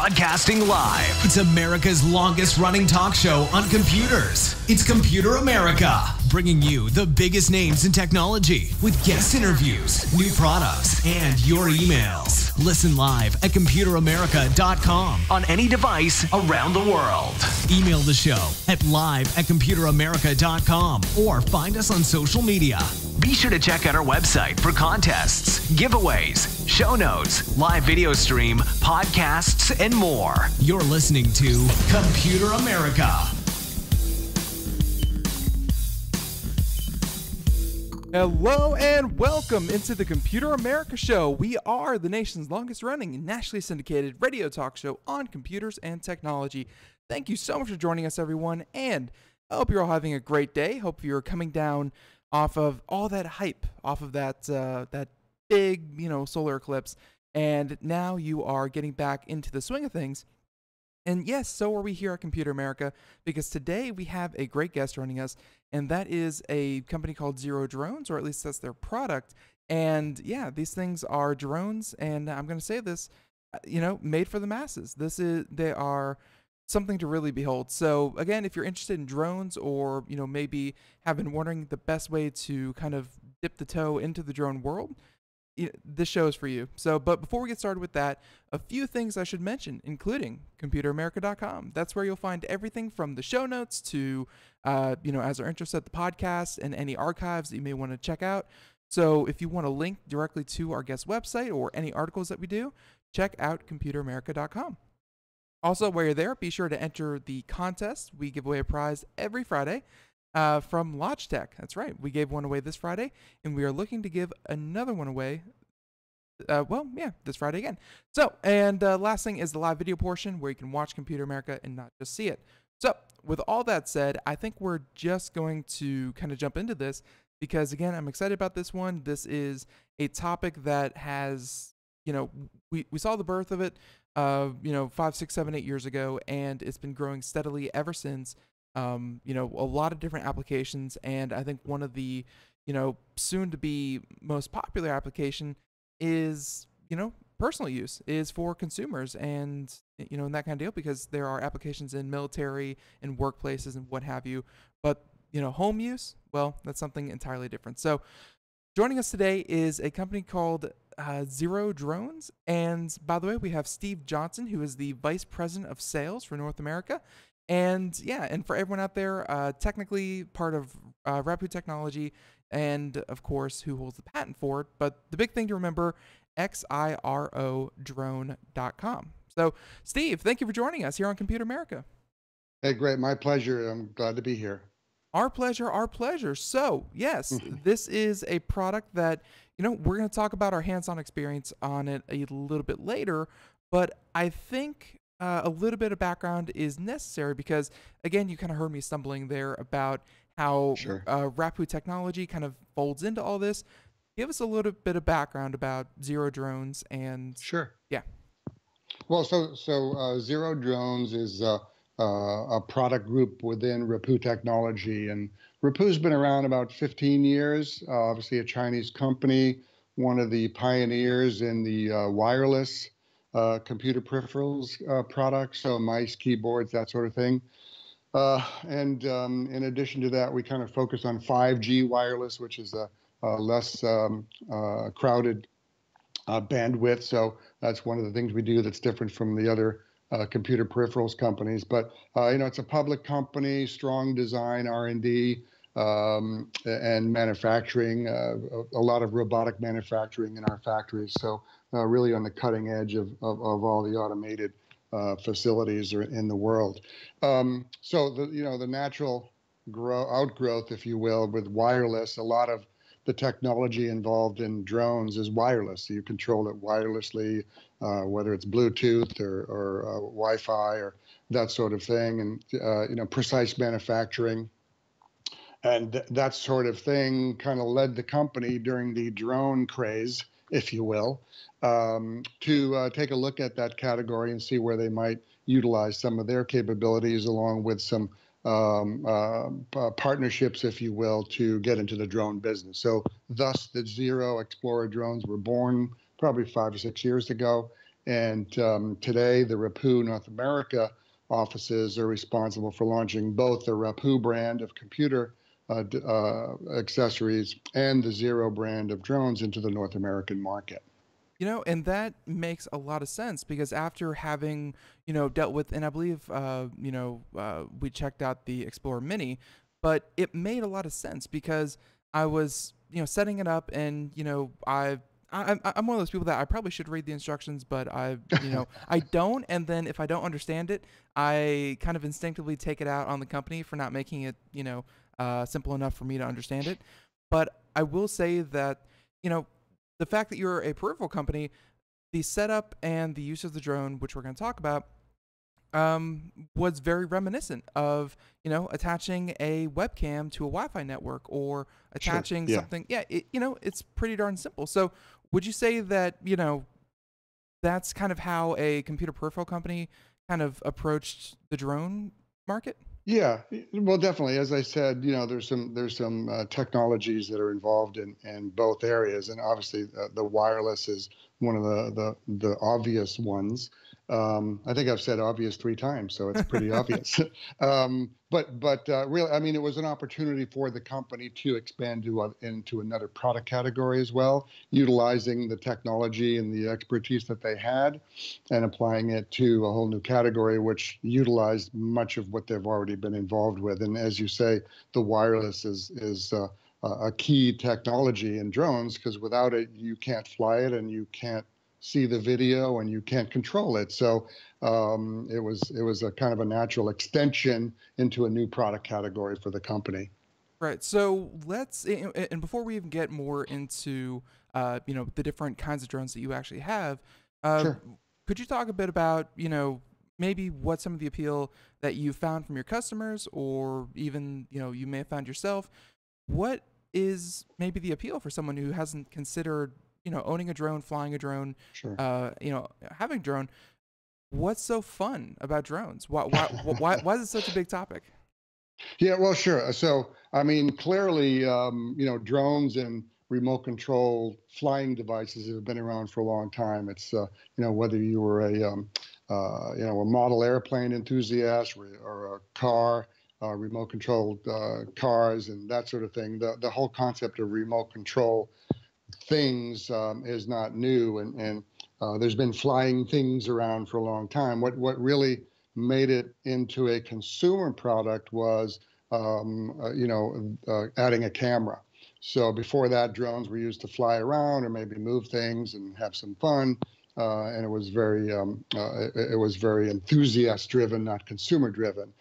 Broadcasting live. It's America's longest running talk show on computers. It's Computer America, bringing you the biggest names in technology with guest interviews, new products, and your emails. Listen live at computeramerica.com on any device around the world. Email the show at live@computeramerica.com or find us on social media. Be sure to check out our website for contests, giveaways, show notes, live video stream, podcasts, and more. You're listening to Computer America. Hello and welcome into the Computer America Show. We are the nation's longest running and nationally syndicated radio talk show on computers and technology. Thank you so much for joining us, everyone, and I hope you're all having a great day. Hope you're coming down off of all that hype, off of that big, solar eclipse, and now you are getting back into the swing of things. And yes, so are we here at Computer America, because today we have a great guest joining us, and that is a company called XIRO Drones, or at least that's their product. And yeah, these things are drones, and I'm going to say this, made for the masses. They are something to really behold. So again, if you're interested in drones, or maybe have been wondering the best way to kind of dip the toe into the drone world, this show is for you. But before we get started with that, a few things I should mention, including computeramerica.com. That's where you'll find everything from the show notes to, as our intro set, the podcast and any archives that you may want to check out. So if you want to link directly to our guest website or any articles that we do, check out computeramerica.com. Also, while you're there, be sure to enter the contest. We give away a prize every Friday from Logitech. That's right. We gave one away this Friday, and we are looking to give another one away, this Friday again. So, and last thing is the live video portion, where you can watch Computer America and not just see it. So, with all that said, I think we're just going to kind of jump into this, because, again, I'm excited about this one. This is a topic that has, we saw the birth of it 5, 6, 7, 8 years ago, and it's been growing steadily ever since. A lot of different applications, and I think one of the, soon to be most popular application is, personal use, is for consumers, and, and that kind of deal, because there are applications in military and workplaces and what have you. But, home use, well, that's something entirely different. So joining us today is a company called XIRO Drones. And by the way, we have Steve Johnson, who is the Vice President of Sales for North America. And yeah, and for everyone out there, technically part of Rappu Technology, and of course, who holds the patent for it. But the big thing to remember, XIROdrone.com. So, Steve, thank you for joining us here on Computer America. Hey, great. My pleasure. I'm glad to be here. Our pleasure, our pleasure. So, yes, this is a product that, we're going to talk about our hands-on experience on it a little bit later, but I think a little bit of background is necessary, because, again, you kind of heard me stumbling there about how Rappu Technology kind of folds into all this. Give us a little bit of background about XIRO Drones and... Sure. Yeah. Well, so XIRO Drones is a product group within Rappu Technology, and Rappu's been around about 15 years, obviously a Chinese company, one of the pioneers in the wireless computer peripherals products, so mice, keyboards, that sort of thing. And in addition to that, we kind of focus on 5G wireless, which is a less crowded bandwidth. So that's one of the things we do that's different from the other computer peripherals companies. But it's a public company, strong design, R&D, and manufacturing, a lot of robotic manufacturing in our factories. So really on the cutting edge of all the automated facilities in the world. So the natural outgrowth, if you will, with wireless, a lot of the technology involved in drones is wireless. You control it wirelessly, whether it's Bluetooth or Wi-Fi or that sort of thing, and precise manufacturing. And that sort of thing kind of led the company during the drone craze, if you will, to take a look at that category and see where they might utilize some of their capabilities, along with some partnerships, if you will, to get into the drone business. So thus the XIRO XPLORER drones were born probably 5 or 6 years ago. And today, the Rapoo North America offices are responsible for launching both the Rapoo brand of computer accessories and the Xiro brand of drones into the North American market. And that makes a lot of sense because after having, dealt with, and I believe, we checked out the XPLORER Mini, but it made a lot of sense because I was, setting it up and, I'm one of those people that I probably should read the instructions, but I don't. And then if I don't understand it, I kind of instinctively take it out on the company for not making it, simple enough for me to understand it. But I will say that, the fact that you're a peripheral company, the setup and the use of the drone, which we're going to talk about, was very reminiscent of, attaching a webcam to a Wi-Fi network or attaching something. Yeah, it's pretty darn simple. So would you say that, that's kind of how a computer peripheral company kind of approached the drone market? Yeah, well, definitely. As I said, there's some technologies that are involved in both areas, and obviously the wireless is one of the obvious ones. I think I've said obvious 3 times, so it's pretty obvious. But really, I mean, it was an opportunity for the company to expand into another product category as well, utilizing the technology and the expertise that they had, and applying it to a whole new category, which utilized much of what they've already been involved with. And as you say, the wireless is a key technology in drones because without it, you can't fly it and you can't see the video and you can't control it. So it was a kind of a natural extension into a new product category for the company. Right. So and before we even get more into, the different kinds of drones that you actually have, Sure. could you talk a bit about, maybe what some of the appeal that you found from your customers or even, you may have found yourself? What is maybe the appeal for someone who hasn't considered, owning a drone, flying a drone, Sure. having a drone? What's so fun about drones? Why is it such a big topic? Yeah, well, sure. So, I mean, clearly, drones and remote control flying devices have been around for a long time. It's, whether you were a model airplane enthusiast or a car, remote controlled cars and that sort of thing. The whole concept of remote control things is not new, and there's been flying things around for a long time. What really made it into a consumer product was adding a camera. So before that, drones were used to fly around or maybe move things and have some fun, and it was very enthusiast driven, not consumer driven.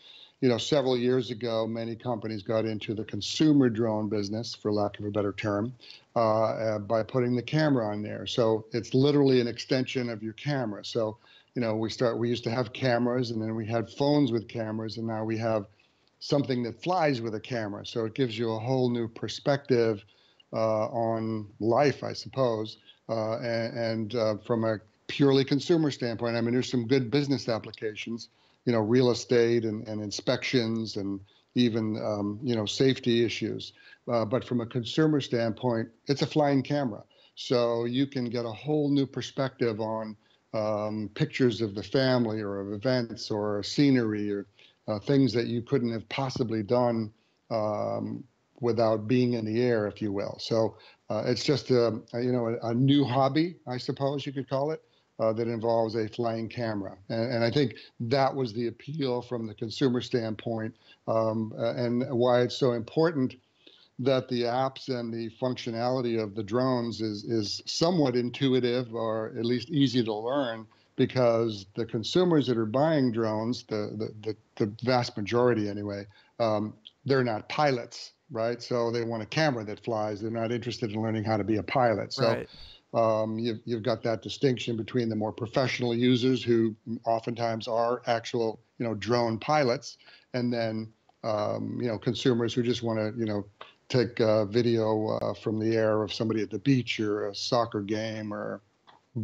Several years ago, many companies got into the consumer drone business, for lack of a better term, by putting the camera on there. So it's literally an extension of your camera. So, we used to have cameras, and then we had phones with cameras, and now we have something that flies with a camera. So it gives you a whole new perspective on life, I suppose. And from a purely consumer standpoint, I mean, there's some good business applications, real estate and inspections and even, safety issues. But from a consumer standpoint, it's a flying camera. So you can get a whole new perspective on pictures of the family or of events or scenery or things that you couldn't have possibly done without being in the air, if you will. So it's just a new hobby, I suppose you could call it, that involves a flying camera. And I think that was the appeal from the consumer standpoint, and why it's so important that the apps and the functionality of the drones is somewhat intuitive or at least easy to learn, because the consumers that are buying drones, the vast majority anyway, they're not pilots, right? So they want a camera that flies. They're not interested in learning how to be a pilot. So Right. you've got that distinction between the more professional users who oftentimes are actual, drone pilots, and then, consumers who just want to, take video from the air of somebody at the beach or a soccer game or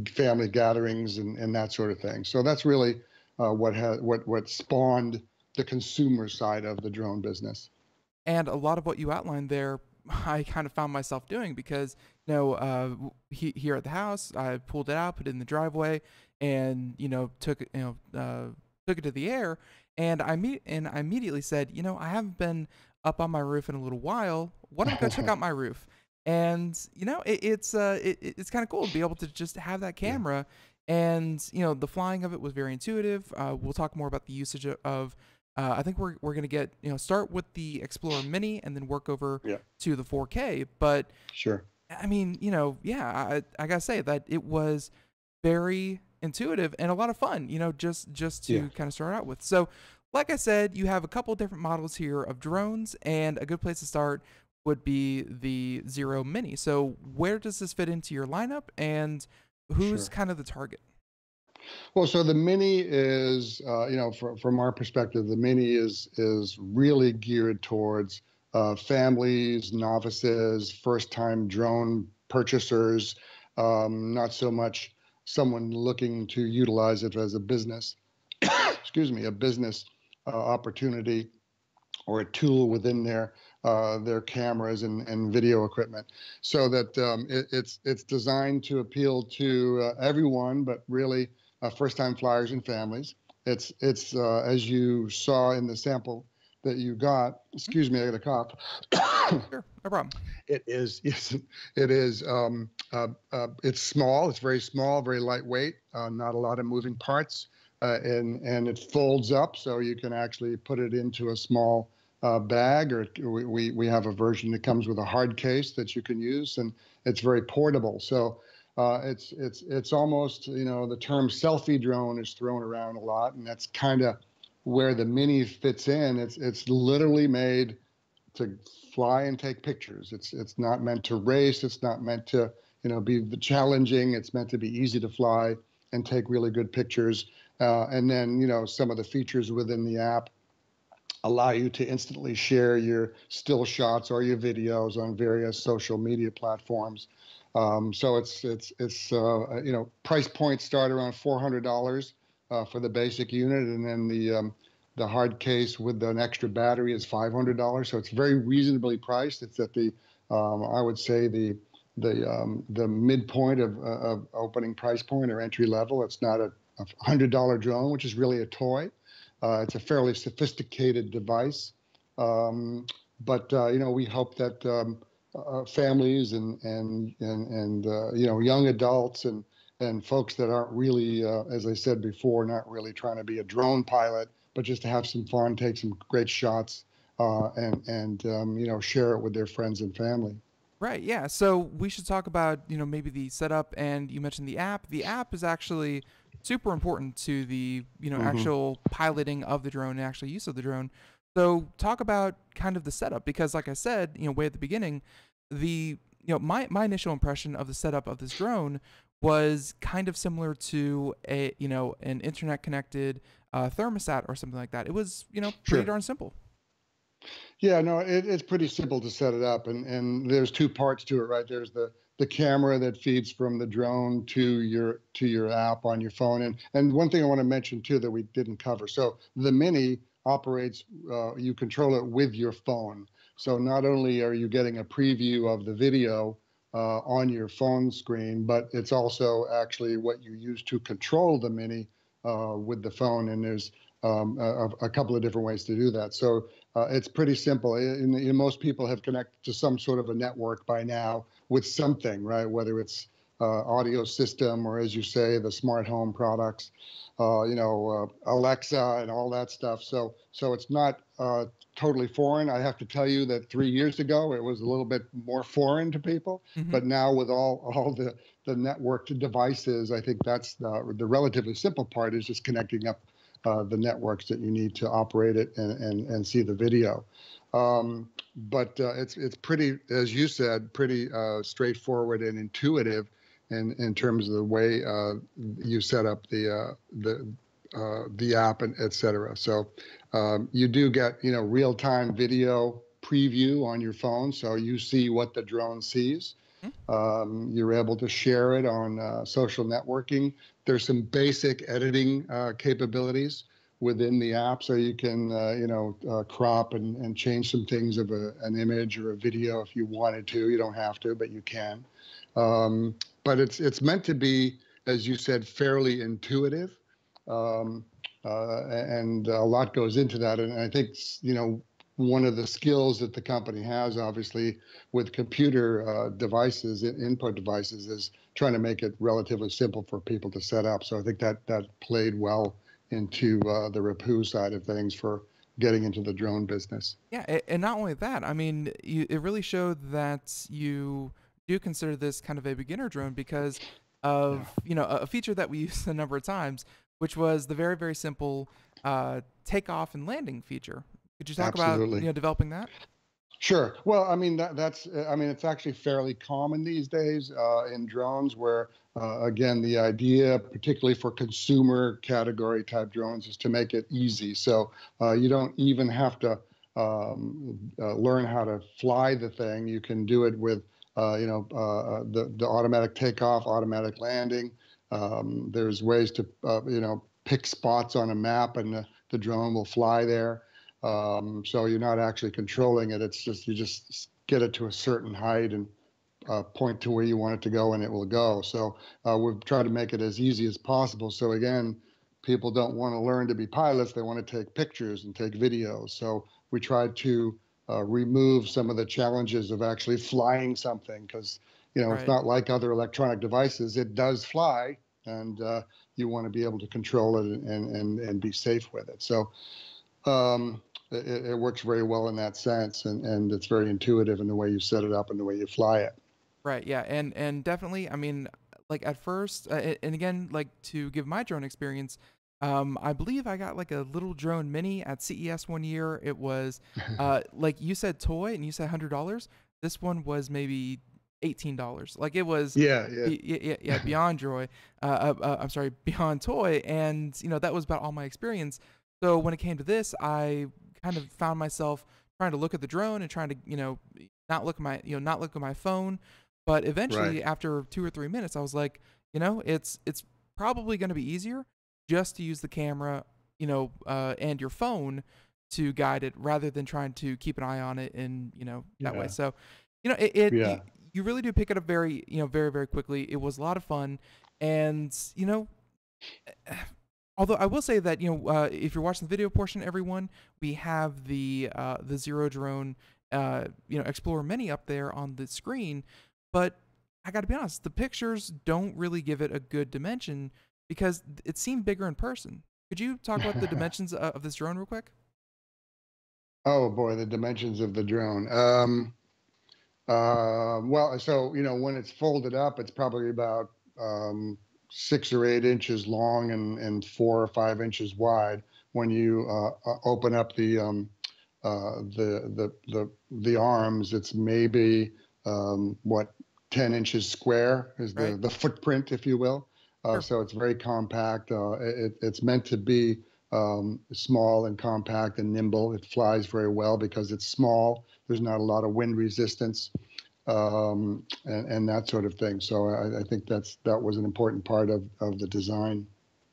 family gatherings and that sort of thing. So that's really what spawned the consumer side of the drone business. And a lot of what you outlined there I kind of found myself doing because, here at the house, I pulled it out, put it in the driveway, and, took it to the air. And I immediately said, I haven't been up on my roof in a little while. Why don't we go check out my roof? And, it's kind of cool to be able to just have that Yeah. camera. And, the flying of it was very intuitive. We'll talk more about the usage of I think we're going to get, start with the Explorer Mini and then work over Yeah. to the 4K. But Sure. I mean, I got to say that it was very intuitive and a lot of fun, just Yeah. to kind of start out with. So, like I said, you have a couple different models here of drones, and a good place to start would be the Zero Mini. So, where does this fit into your lineup, and who's Sure. kind of the target? Well, so the Mini is, from our perspective, the Mini is really geared towards families, novices, first-time drone purchasers, not so much someone looking to utilize it as a business, excuse me, a business opportunity or a tool within their cameras and video equipment, so that it's designed to appeal to everyone, but really first-time flyers and families. It's as you saw in the sample that you got. Excuse me, I got a cough. Sure, no problem. It is, yes, it is. It's small. It's very small, very lightweight. Not a lot of moving parts, and it folds up, so you can actually put it into a small bag. Or we have a version that comes with a hard case that you can use, and it's very portable. So it's almost, the term selfie drone is thrown around a lot, and that's kind of where the Mini fits in. It's literally made to fly and take pictures. It's not meant to race. It's not meant to be challenging. It's meant to be easy to fly and take really good pictures. And then some of the features within the app allow you to instantly share your still shots or your videos on various social media platforms. So it's price points start around $400 for the basic unit, and then the hard case with an extra battery is $500. So it's very reasonably priced. It's at the I would say the midpoint of opening price point or entry level. It's not a $100 drone, which is really a toy. It's a fairly sophisticated device, but we hope that families and young adults and folks that aren't really, as I said before, not really trying to be a drone pilot, but just to have some fun, take some great shots, and share it with their friends and family. Right, yeah. So we should talk about, maybe the setup, and you mentioned the app. The app is actually super important to the, Hmm. actual piloting of the drone and actual use of the drone. So talk about kind of the setup, because like I said, way at the beginning, the, my initial impression of the setup of this drone was kind of similar to an internet connected thermostat or something like that. It was, pretty Sure. darn simple. Yeah, no, it's pretty simple to set it up, and there's two parts to it, right? There's the camera that feeds from the drone to your app on your phone, and one thing I want to mention too that we didn't cover. So the Mini operates, you control it with your phone. So not only are you getting a preview of the video on your phone screen, but it's also actually what you use to control the Mini with the phone, and there's a couple of different ways to do that. So it's pretty simple. Most people have connected to some sort of a network by now with something, right? Whether it's audio system or, as you say, the smart home products, Alexa and all that stuff. So it's not totally foreign. I have to tell you that 3 years ago it was a little bit more foreign to people, Mm-hmm. but now with all the networked devices, I think that's the relatively simple part is just connecting up the networks that you need to operate it and see the video. But it's pretty, as you said, pretty straightforward and intuitive in terms of the way you set up the app and et cetera. So you do get real-time video preview on your phone, so you see what the drone sees. You're able to share it on social networking. There's some basic editing capabilities within the app, so you can crop and change some things of an image or a video if you wanted to. You don't have to, but you can. But it's meant to be, as you said, fairly intuitive, and a lot goes into that. And I think one of the skills that the company has, obviously, with computer devices, input devices, is trying to make it relatively simple for people to set up. So I think that played well into the Rapoo side of things for getting into the drone business. Yeah, and not only that, I mean, it really showed that you do consider this kind of a beginner drone because of a feature that we used a number of times, which was the very, very simple takeoff and landing feature. Could you talk Absolutely. about developing that? Sure. Well, I mean, it's actually fairly common these days in drones where, again, the idea, particularly for consumer category type drones, is to make it easy. So you don't even have to learn how to fly the thing. You can do it with, the automatic takeoff, automatic landing. There's ways to, pick spots on a map, and the drone will fly there. So you're not actually controlling it. It's just, you just get it to a certain height and point to where you want it to go, and it will go. So we've tried to make it as easy as possible. So again, people don't want to learn to be pilots. They want to take pictures and take videos. So we tried to remove some of the challenges of actually flying something, because it's not like other electronic devices. It does fly, and you want to be able to control it and be safe with it. So it works very well in that sense, and it's very intuitive in the way you set it up and the way you fly it. Right. Yeah. And definitely, I mean, like at first, and again, like to give my drone experience, I believe I got like a little drone mini at CES one year. It was, like you said, toy, and you said $100. This one was maybe $18. Like it was, yeah, beyond joy. I'm sorry, beyond toy, and that was about all my experience. So when it came to this, I kind of found myself trying to look at the drone and trying to, not look at my phone. But eventually, after 2 or 3 minutes, I was like, it's probably going to be easier just to use the camera, and your phone to guide it rather than trying to keep an eye on it in, that way. So, you really do pick it up very, very, very quickly. It was a lot of fun, and although I will say that if you're watching the video portion, everyone, we have the Zero drone, XPLORER Mini up there on the screen, but I got to be honest, the pictures don't really give it a good dimension because it seemed bigger in person. Could you talk about the dimensions of this drone real quick? Oh boy, the dimensions of the drone. Well, so when it's folded up, it's probably about 6 or 8 inches long and 4 or 5 inches wide. When you open up the arms, it's maybe 10 inches square is the footprint, if you will. Sure. So it's very compact. It's meant to be small and compact and nimble. It flies very well because it's small. There's not a lot of wind resistance. And that sort of thing. So I think that was an important part of the design.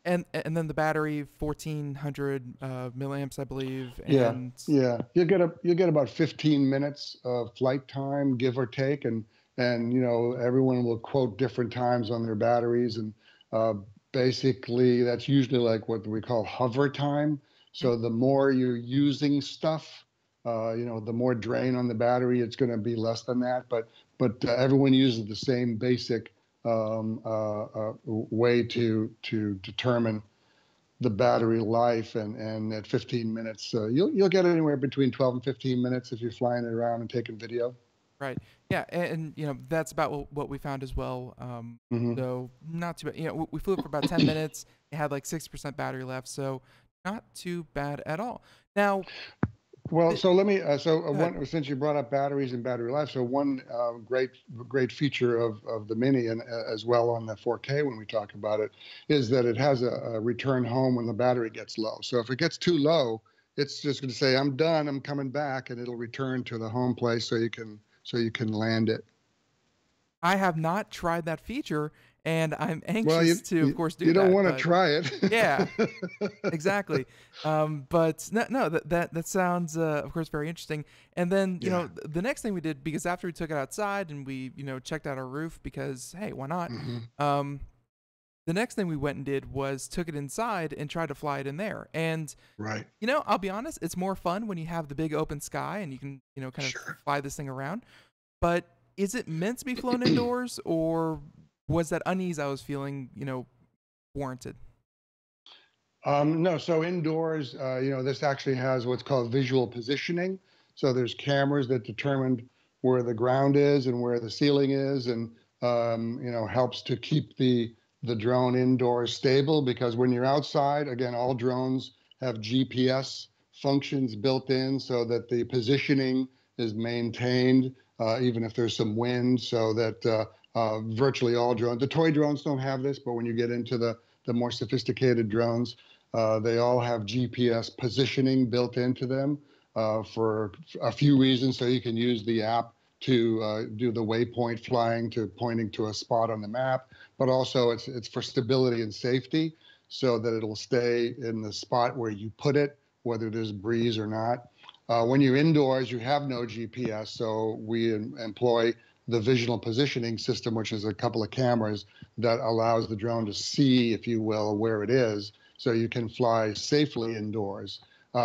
And then the battery, 1,400 milliamps, I believe. And you get about 15 minutes of flight time, give or take, and everyone will quote different times on their batteries, and basically that's usually like what we call hover time. So the more you're using stuff, the more drain on the battery, it's going to be less than that. But everyone uses the same basic way to determine the battery life, and at 15 minutes, you'll get anywhere between 12 and 15 minutes if you're flying it around and taking video. Right. Yeah, and that's about what we found as well. So not too bad. We flew it for about 10 minutes. It had like 60% battery left, so not too bad at all. Now. Well, so let me. Since you brought up batteries and battery life, so one great feature of the Mini, and as well on the 4K when we talk about it, is that it has a return home when the battery gets low. So if it gets too low, it's just going to say, "I'm done. I'm coming back," and it'll return to the home place so you can land it. I have not tried that feature, and I'm Well, anxious to, of course, do you don't that. want to But try it. yeah, exactly. But no, that sounds, of course, very interesting. And then, Yeah. the next thing we did, because after we took it outside and we, checked out our roof, because hey, why not? Hmm. Um, the next thing we went and did was took it inside and tried to fly it in there. And Right. I'll be honest, it's more fun when you have the big open sky and you can, kind of Sure. fly this thing around. But is it meant to be flown indoors, or was that unease I was feeling, warranted? No, so indoors, this actually has what's called visual positioning. So there's cameras that determine where the ground is and where the ceiling is, and helps to keep the drone indoors stable. Because when you're outside, again, all drones have GPS functions built in, so that the positioning is maintained, even if there's some wind. So that virtually all drones, the toy drones don't have this, but when you get into the more sophisticated drones, they all have GPS positioning built into them for a few reasons. So you can use the app to do the waypoint flying, to pointing to a spot on the map, but also it's for stability and safety, so that it'll stay in the spot where you put it, whether there's breeze or not. When you're indoors, you have no GPS, so we employ the visual positioning system, which is a couple of cameras that allows the drone to see, if you will, where it is, so you can fly safely indoors.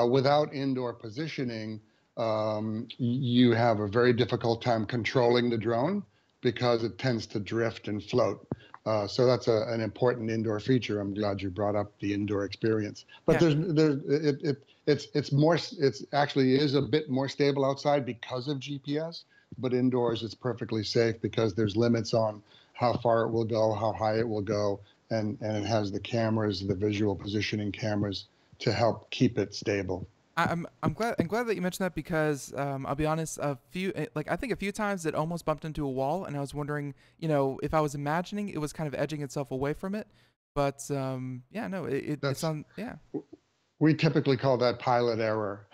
Without indoor positioning, you have a very difficult time controlling the drone, because it tends to drift and float. So that's an important indoor feature. I'm glad you brought up the indoor experience. But Yeah. it's actually is a bit more stable outside because of GPS, but indoors it's perfectly safe because there's limits on how far it will go, how high it will go, and it has the cameras, the visual positioning cameras, to help keep it stable. I'm glad that you mentioned that, because I'll be honest, I think a few times it almost bumped into a wall, and I was wondering, if I was imagining it was kind of edging itself away from it. But yeah, no, it's That's on, yeah. We typically call that pilot error.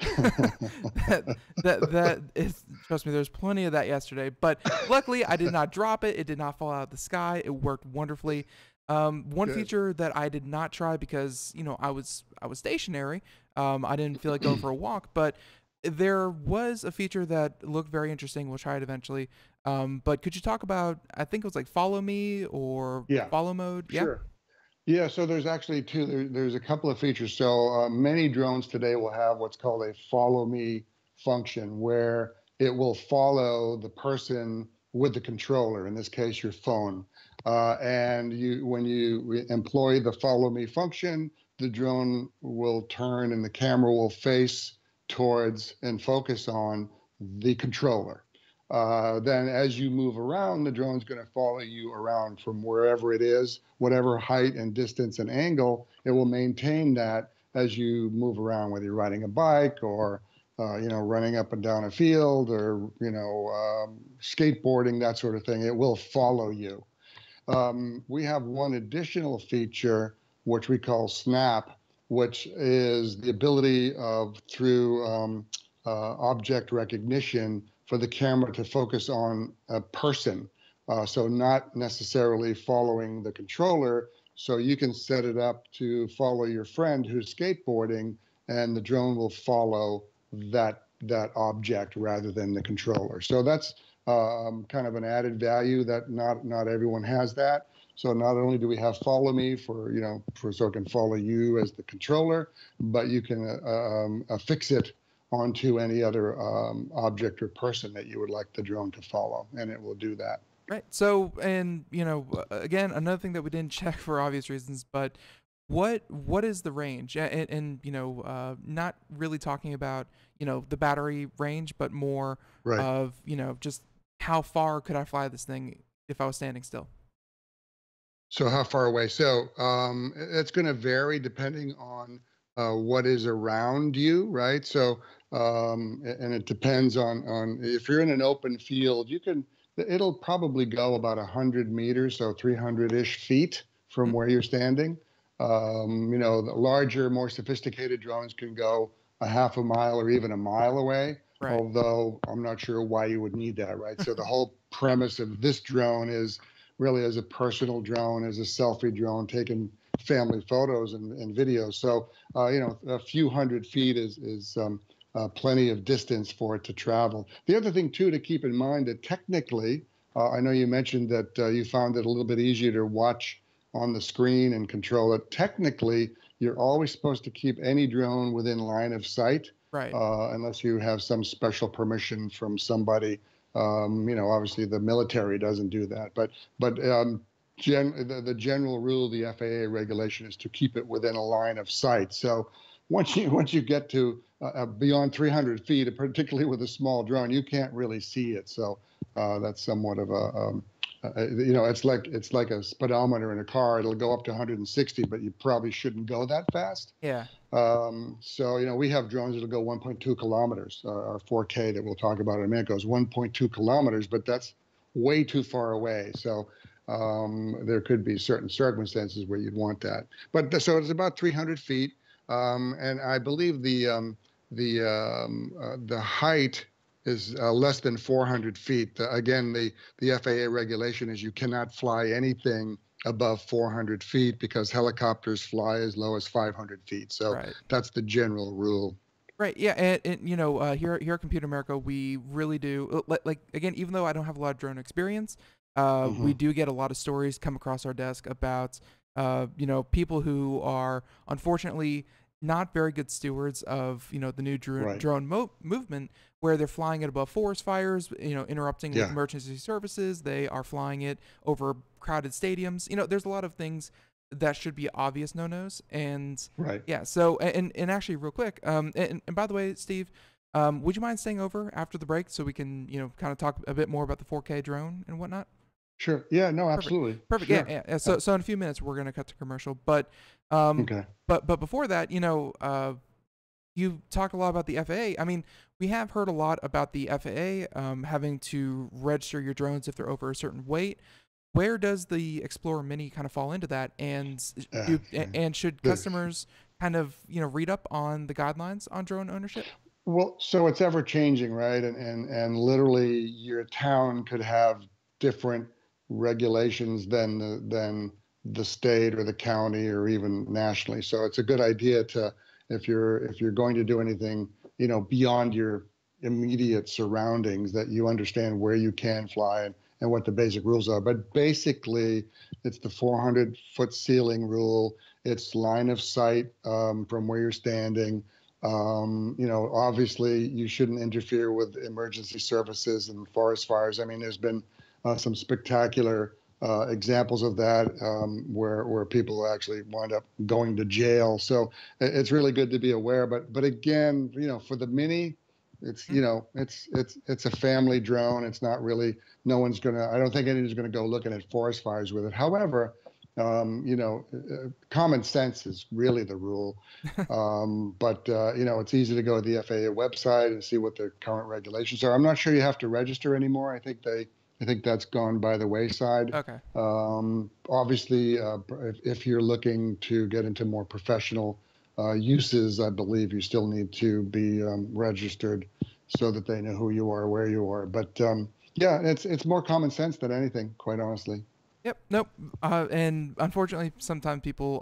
That is, trust me, there's plenty of that yesterday. But luckily, I did not drop it. It did not fall out of the sky. It worked wonderfully. One Good. feature that I did not try, because I was stationary. I didn't feel like going for a walk, but there was a feature that looked very interesting. We'll try it eventually. But could you talk about? I think it was like follow me or Yeah, follow mode. Yeah. sure. Yeah, so there's actually two. There's a couple of features. So many drones today will have what's called a follow me function, where it will follow the person with the controller, in this case, your phone. And when you employ the follow me function, the drone will turn and the camera will face towards and focus on the controller. Then as you move around, the drone's going to follow you around from wherever it is, whatever height and distance and angle. It will maintain that as you move around, whether you're riding a bike or running up and down a field, or skateboarding, that sort of thing. It will follow you. We have one additional feature, which we call Snap, which is the ability of, through object recognition, for the camera to focus on a person. So not necessarily following the controller. So you can set it up to follow your friend who's skateboarding, and the drone will follow that object rather than the controller. So that's kind of an added value that not everyone has that. So not only do we have follow me so it can follow you as the controller, but you can affix it onto any other object or person that you would like the drone to follow, and it will do that. Right. So, and again, another thing that we didn't check for obvious reasons, but what is the range? And not really talking about the battery range, but more Right. of just how far could I fly this thing if I was standing still? So how far away? So it's going to vary depending on what is around you, right? So and it depends on if you're in an open field, it'll probably go about 100 meters, so 300-ish feet from where you're standing. The larger, more sophisticated drones can go a half a mile or even a mile away. Right. Although I'm not sure why you would need that, right? So the whole premise of this drone is really as a personal drone, as a selfie drone, taking family photos and videos. So, a few hundred feet is plenty of distance for it to travel. The other thing, too, to keep in mind that technically, I know you mentioned that you found it a little bit easier to watch on the screen and control it. Technically, you're always supposed to keep any drone within line of sight, Right. unless you have some special permission from somebody. Obviously the military doesn't do that, but the general rule of the FAA regulation is to keep it within a line of sight. So once you get to beyond 300 feet, particularly with a small drone, you can't really see it. So that's somewhat of it's like a speedometer in a car. It'll go up to 160, but you probably shouldn't go that fast. Yeah. So we have drones that'll go 1.2 kilometers. Our 4K that we'll talk about in a minute goes 1.2 kilometers, but that's way too far away. So there could be certain circumstances where you'd want that. But so it's about 300 feet, and I believe the height is less than 400 feet. Again, the FAA regulation is you cannot fly anything above 400 feet because helicopters fly as low as 500 feet. So Right. that's the general rule. Right. Yeah. And here at Computer America, we really do like again, even though I don't have a lot of drone experience, we do get a lot of stories come across our desk about people who are unfortunately not very good stewards of the new drone movement, where they're flying it above forest fires, interrupting with emergency services. They are flying it over crowded stadiums. There's a lot of things that should be obvious no-nos. And yeah, so and actually real quick, and by the way, Steve, would you mind staying over after the break so we can kind of talk a bit more about the 4K drone and whatnot? Sure. Yeah. No. Absolutely. Perfect. Sure. Yeah. So in a few minutes we're gonna cut to commercial, but Okay. but before that, you talk a lot about the FAA. I mean, we have heard a lot about the FAA having to register your drones if they're over a certain weight. Where does the XPLORER Mini kind of fall into that? And should customers kind of read up on the guidelines on drone ownership? Well, so it's ever changing, right? And literally your town could have different regulations than the state or the county or even nationally. So it's a good idea to, if you're going to do anything, beyond your immediate surroundings, that you understand where you can fly and what the basic rules are. But basically, it's the 400-foot ceiling rule. It's line of sight from where you're standing. Obviously, you shouldn't interfere with emergency services and forest fires. I mean, there's been some spectacular examples of that where people actually wind up going to jail. So it's really good to be aware. But again, for the Mini, it's it's a family drone. It's not really, I don't think anyone's gonna go looking at forest fires with it. However, common sense is really the rule. But it's easy to go to the FAA website and see what their current regulations are. I'm not sure you have to register anymore. I think that's gone by the wayside. Okay. Obviously, if you're looking to get into more professional uses, I believe you still need to be registered so that they know who you are, where you are. But it's more common sense than anything, quite honestly. Yep. Nope. And unfortunately, sometimes people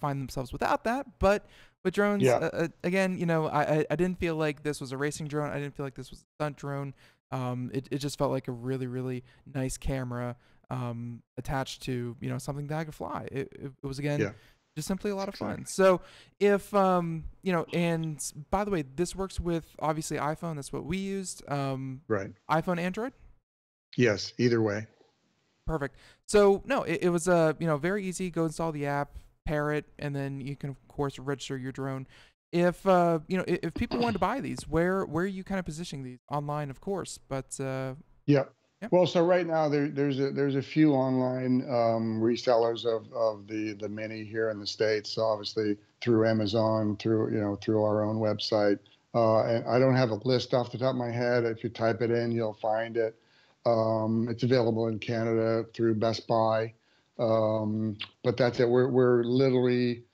find themselves without that. But with drones, again, I didn't feel like this was a racing drone. I didn't feel like this was a stunt drone. It just felt like a really, really nice camera attached to something that I could fly. It was again just simply a lot of fun. So if and by the way, this works with obviously iPhone. That's what we used. Right. iPhone, Android. Yes. Either way. Perfect. So no, it was very easy. Go install the app, pair it, and then you can of course register your drone. If if people want to buy these, where are you kind of positioning these online, of course? But yeah. Well, so right now there's a few online resellers of the Mini here in the States. So obviously through Amazon, through our own website. And I don't have a list off the top of my head. If you type it in, you'll find it. It's available in Canada through Best Buy. But that's it. We're literally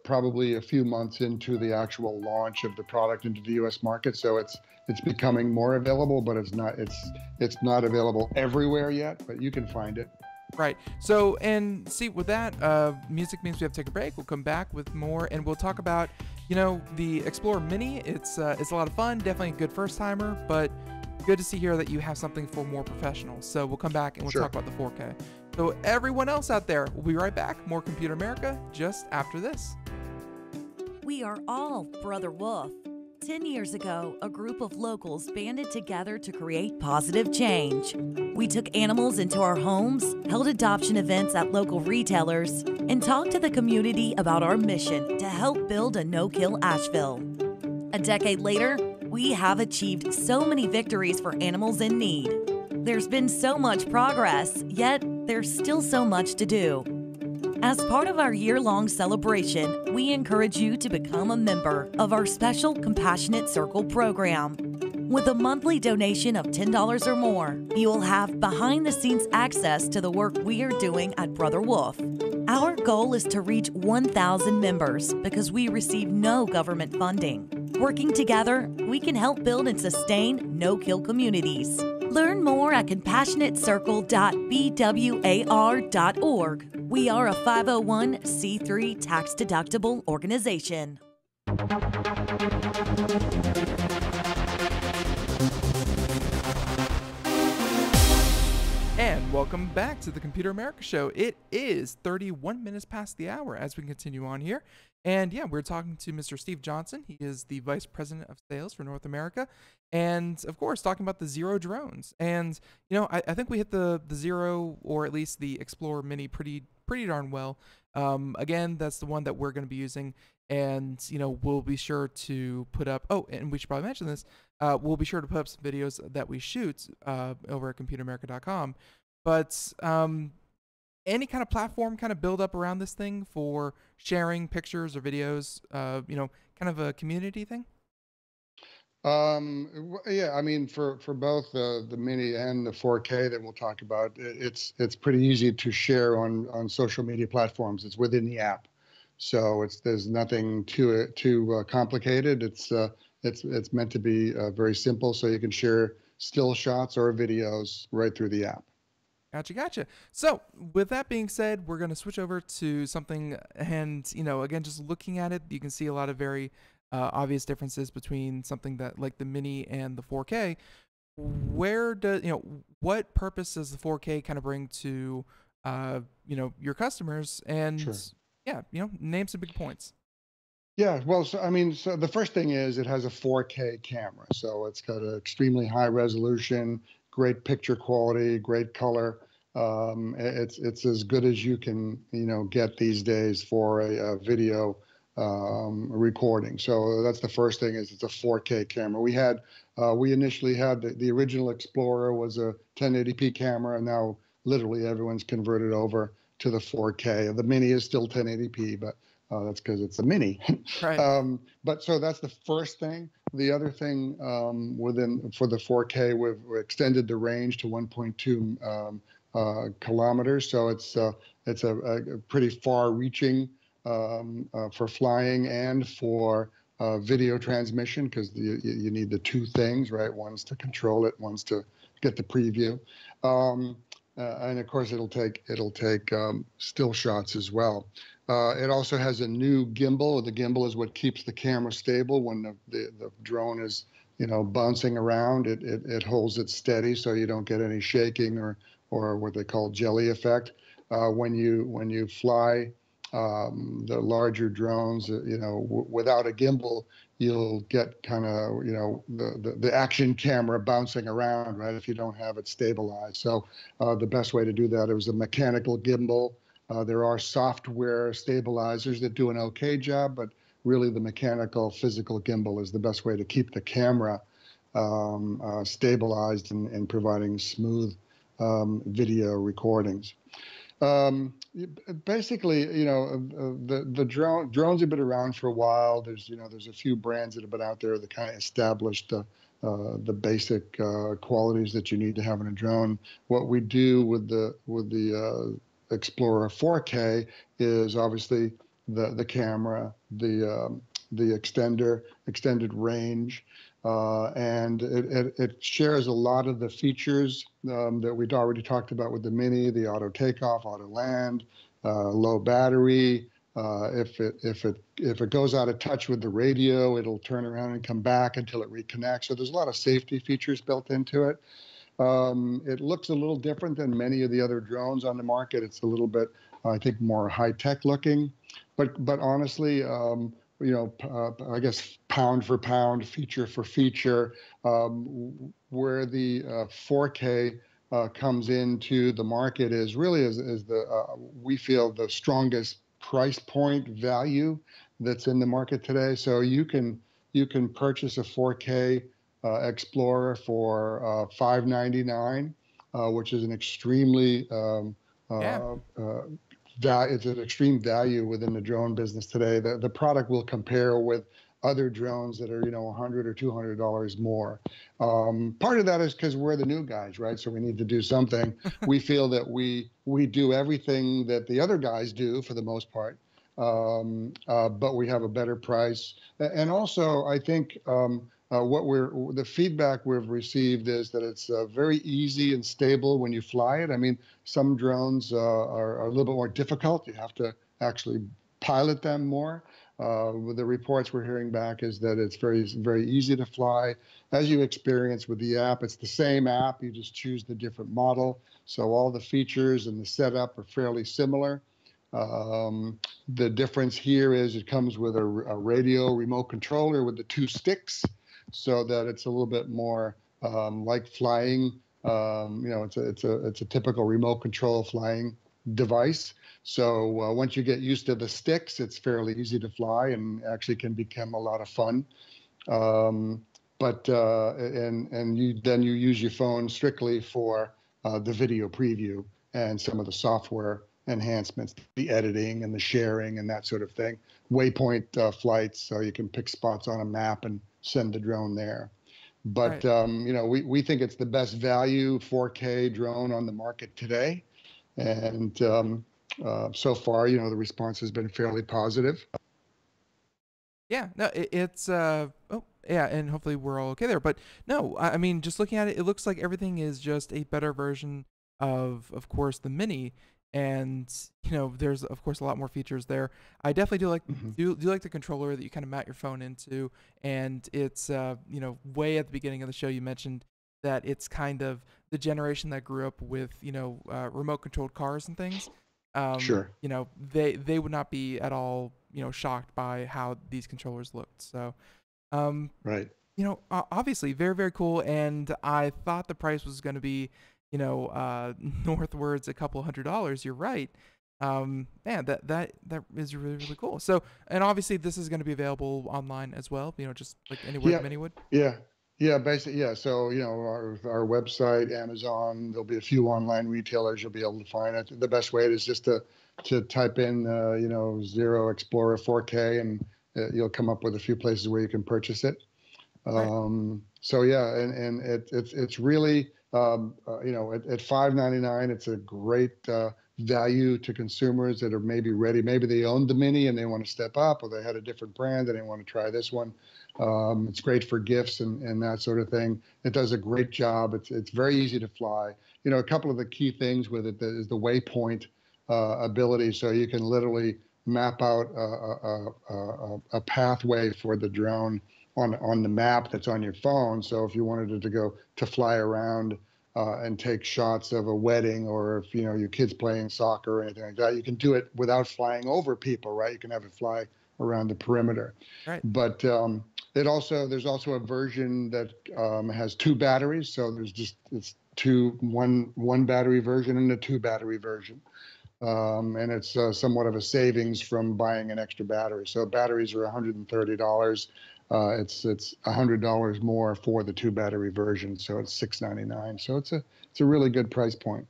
probably a few months into the actual launch of the product into the U.S. market, so it's becoming more available, but it's not available everywhere yet. But you can find it. Right. So, and see, with that, music means we have to take a break. We'll come back with more, and we'll talk about, the XPLORER Mini. It's a lot of fun. Definitely a good first timer, but good to see here that you have something for more professionals. So we'll come back and we'll talk about the 4K. So everyone else out there, we'll be right back. More Computer America just after this. We are all Brother Wolf. 10 years ago, a group of locals banded together to create positive change. We took animals into our homes, held adoption events at local retailers, and talked to the community about our mission to help build a no-kill Asheville. A decade later, we have achieved so many victories for animals in need. There's been so much progress, yet there's still so much to do. As part of our year-long celebration, we encourage you to become a member of our special Compassionate Circle program. With a monthly donation of $10 or more, you will have behind-the-scenes access to the work we are doing at Brother Wolf. Our goal is to reach 1,000 members because we receive no government funding. Working together, we can help build and sustain no-kill communities. Learn more at compassionatecircle.bwar.org. We are a 501c3 tax-deductible organization. And welcome back to the Computer America Show. It is 31 minutes past the hour as we continue on here. And yeah, we're talking to Mr. Steve Johnson. He is the Vice President of Sales for North America. And of course, talking about the Zero drones. And, I think we hit the Zero, or at least the XPLORER Mini, pretty darn well. Again, that's the one that we're going to be using. And, we'll be sure to put up, and we should probably mention this, we'll be sure to put up some videos that we shoot over at computeramerica.com. But any kind of platform kind of build up around this thing for sharing pictures or videos, kind of a community thing? Yeah, I mean, for both the Mini and the 4K that we'll talk about, it's pretty easy to share on social media platforms. It's within the app, so there's nothing too complicated. It's meant to be very simple, so you can share still shots or videos right through the app. Gotcha. So with that being said, we're going to switch over to something, and again, just looking at it, you can see a lot of very obvious differences between something that like the Mini and the 4K. What purpose does the 4K kind of bring to your customers? And Sure. Name some big points. Yeah, well, so the first thing is it has a 4K camera, so it's got an extremely high resolution, great picture quality, great color. It's as good as you can get these days for a video recording. So that's the first thing, is it's a 4K camera. We initially had the original XPLORER was a 1080p camera, and now literally everyone's converted over to the 4K. The Mini is still 1080p, but that's because it's a Mini. Right. But so that's the first thing. The other thing for the 4K, we've extended the range to 1.2 kilometers. So it's a pretty far-reaching for flying and for video transmission, because you need the two things, right? One's to control it, one's to get the preview, and of course it'll take still shots as well. It also has a new gimbal. The gimbal is what keeps the camera stable when the drone is bouncing around. It holds it steady so you don't get any shaking or what they call jelly effect. When you fly the larger drones, without a gimbal, you'll get kind of the action camera bouncing around, right, if you don't have it stabilized. So the best way to do that is a mechanical gimbal. There are software stabilizers that do an okay job, but really the mechanical physical gimbal is the best way to keep the camera stabilized and providing smooth video recordings. Basically, the drones have been around for a while. There's a few brands that have been out there that kind of established the basic qualities that you need to have in a drone. What we do with the XPLORER 4K is obviously the camera, the the extended range, and it shares a lot of the features that we'd already talked about with the Mini, the auto takeoff, auto land, low battery. If it goes out of touch with the radio, it'll turn around and come back until it reconnects. So there's a lot of safety features built into it. It looks a little different than many of the other drones on the market. It's a little bit, I think, more high-tech looking. But honestly, I guess pound for pound, feature for feature, where the 4K comes into the market is really we feel the strongest price point value that's in the market today. So you can purchase a 4K XPLORER for $599, which is an extremely it's an extreme value within the drone business today. The product will compare with other drones that are, $100 or $200 more. Part of that is because we're the new guys, right? So we need to do something. We feel that we do everything that the other guys do for the most part, but we have a better price. And also, I think the feedback we've received is that it's very easy and stable when you fly it. I mean, some drones are a little bit more difficult. You have to actually pilot them more. The reports we're hearing back is that it's very, very easy to fly. As you experience with the app, it's the same app. You just choose the different model. So all the features and the setup are fairly similar. The difference here is it comes with a radio remote controller with the 2 sticks, so that it's a little bit more like flying. It's a typical remote control flying device. So once you get used to the sticks, it's fairly easy to fly and actually can become a lot of fun. And you use your phone strictly for the video preview and some of the software enhancements, the editing and the sharing and that sort of thing. Waypoint flights, so you can pick spots on a map and send the drone there. But right. We think it's the best value 4K drone on the market today, and so far, the response has been fairly positive. Yeah, no, it's and hopefully we're all okay there. But no, I mean, just looking at it, it looks like everything is just a better version of course, the Mini. And there's of course a lot more features there. I definitely do like do like the controller that you kind of mount your phone into, and it's way at the beginning of the show you mentioned that it's kind of the generation that grew up with remote controlled cars and things. Sure. They would not be at all shocked by how these controllers looked. So right. Obviously very, very cool, and I thought the price was going to be northwards a couple $100. You're right. Man, that is really, really cool. So, and obviously this is going to be available online as well, just like anywhere the Mini would. Yeah, basically, yeah. So, our website, Amazon, there'll be a few online retailers you'll be able to find it. The best way is just to type in, Zero XPLORER 4K, and you'll come up with a few places where you can purchase it. Right. So yeah, and it's really, at $599, it's a great value to consumers that are maybe ready. Maybe they own the Mini and they want to step up, or they had a different brand and they want to try this one. It's great for gifts and that sort of thing. It does a great job. It's very easy to fly. A couple of the key things with it is the waypoint ability. So you can literally map out a pathway for the drone on the map that's on your phone. So if you wanted it to fly around and take shots of a wedding, or if your kid's playing soccer or anything like that, you can do it without flying over people, right? You can have it fly around the perimeter. Right. But there's also a version that has 2 batteries. So it's one battery version and a 2 battery version. And it's somewhat of a savings from buying an extra battery. So batteries are $130. It's $100 more for the 2 battery version, so it's $699. So it's a really good price point.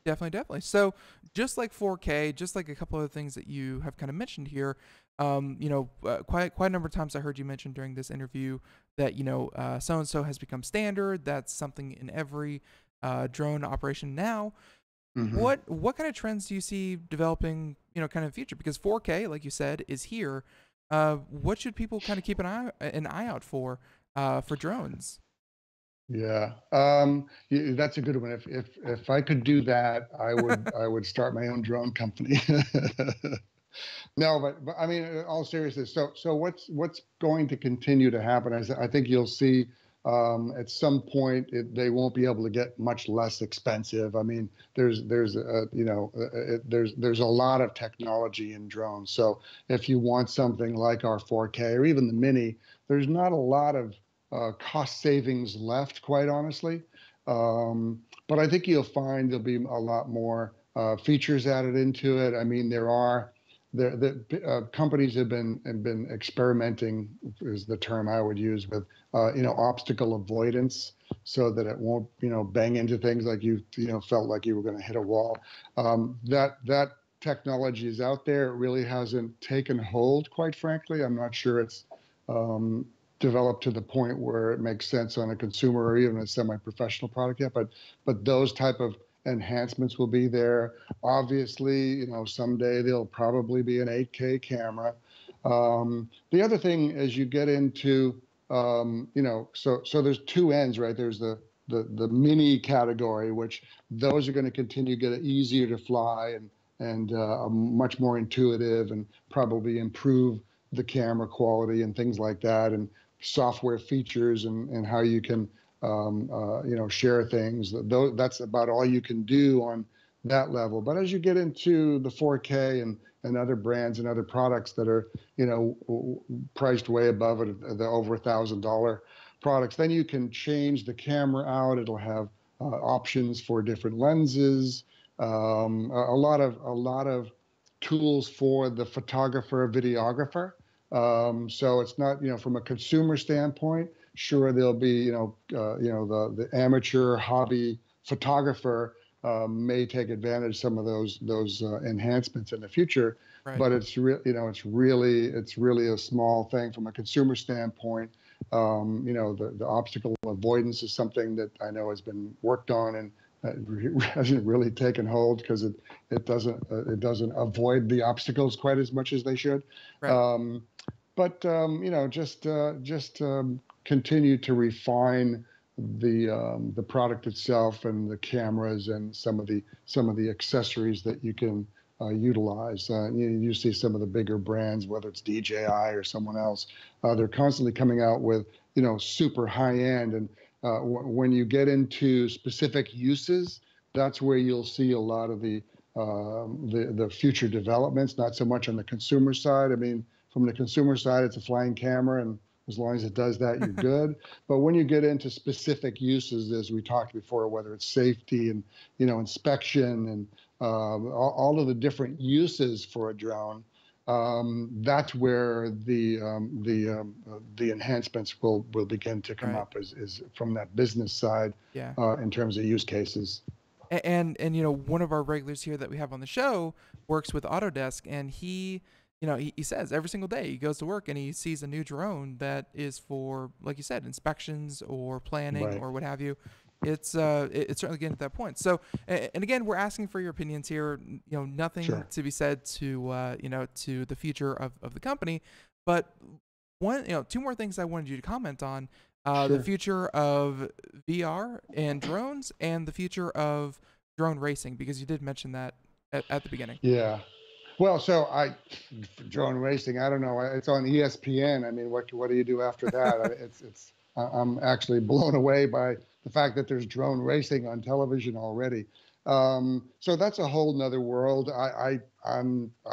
Definitely. So just like 4K, just like a couple of things that you have kind of mentioned here, quite a number of times I heard you mention during this interview that so-and-so has become standard. That's something in every drone operation now. Mm-hmm. What kind of trends do you see developing, kind of in the future? Because 4K, like you said, is here. what should people kind of keep an eye out for drones? Yeah, that's a good one. If I could do that, I would start my own drone company. No, but I mean, in all seriousness. So what's going to continue to happen is I think you'll see at some point they won't be able to get much less expensive. I mean, there's a lot of technology in drones. So if you want something like our 4K or even the Mini, there's not a lot of cost savings left, quite honestly. But I think you'll find there'll be a lot more features added into it. I mean, the companies have been experimenting, is the term I would use, with obstacle avoidance, so that it won't bang into things like you felt like you were going to hit a wall. That technology is out there. It really hasn't taken hold, quite frankly. I'm not sure it's developed to the point where it makes sense on a consumer or even a semi-professional product yet. But those type of enhancements will be there. Obviously, someday there'll probably be an 8K camera. The other thing, as you get into, so there's two ends, right? There's the mini category, which those are going to continue to get easier to fly and much more intuitive, and probably improve the camera quality and things like that, and software features and how you can share things. That's about all you can do on that level. But as you get into the 4K and other brands and other products that are priced way above it, the over $1,000 products, then you can change the camera out. It'll have options for different lenses, a lot of tools for the photographer, videographer. So it's not, from a consumer standpoint, sure, there'll be, the amateur hobby photographer may take advantage of some of those enhancements in the future. Right. But it's really a small thing from a consumer standpoint. The obstacle avoidance is something that I know has been worked on, and hasn't really taken hold because it doesn't avoid the obstacles quite as much as they should. Right. But just continue to refine the product itself and the cameras and some of the accessories that you can utilize. You see some of the bigger brands, whether it's DJI or someone else, they're constantly coming out with super high end. And when you get into specific uses, that's where you'll see a lot of the future developments. Not so much on the consumer side. I mean, from the consumer side, it's a flying camera, and as long as it does that, you're good. But when you get into specific uses, as we talked before, whether it's safety and inspection and all of the different uses for a drone, that's where the enhancements will begin to come up, is from that business side. Yeah. In terms of use cases. And one of our regulars here that we have on the show works with Autodesk, and he says every single day he goes to work and he sees a new drone that is for, like you said, inspections or planning, right, or what have you. It's certainly getting to that point. So, and again, we're asking for your opinions here. Nothing Sure. to be said to to the future of the company, but two more things I wanted you to comment on. Sure. The future of VR and drones, and the future of drone racing, because you did mention that at the beginning. Yeah. Well, so drone racing, I don't know. It's on ESPN. I mean, what do you do after that? I'm actually blown away by the fact that there's drone racing on television already. So that's a whole nother world. I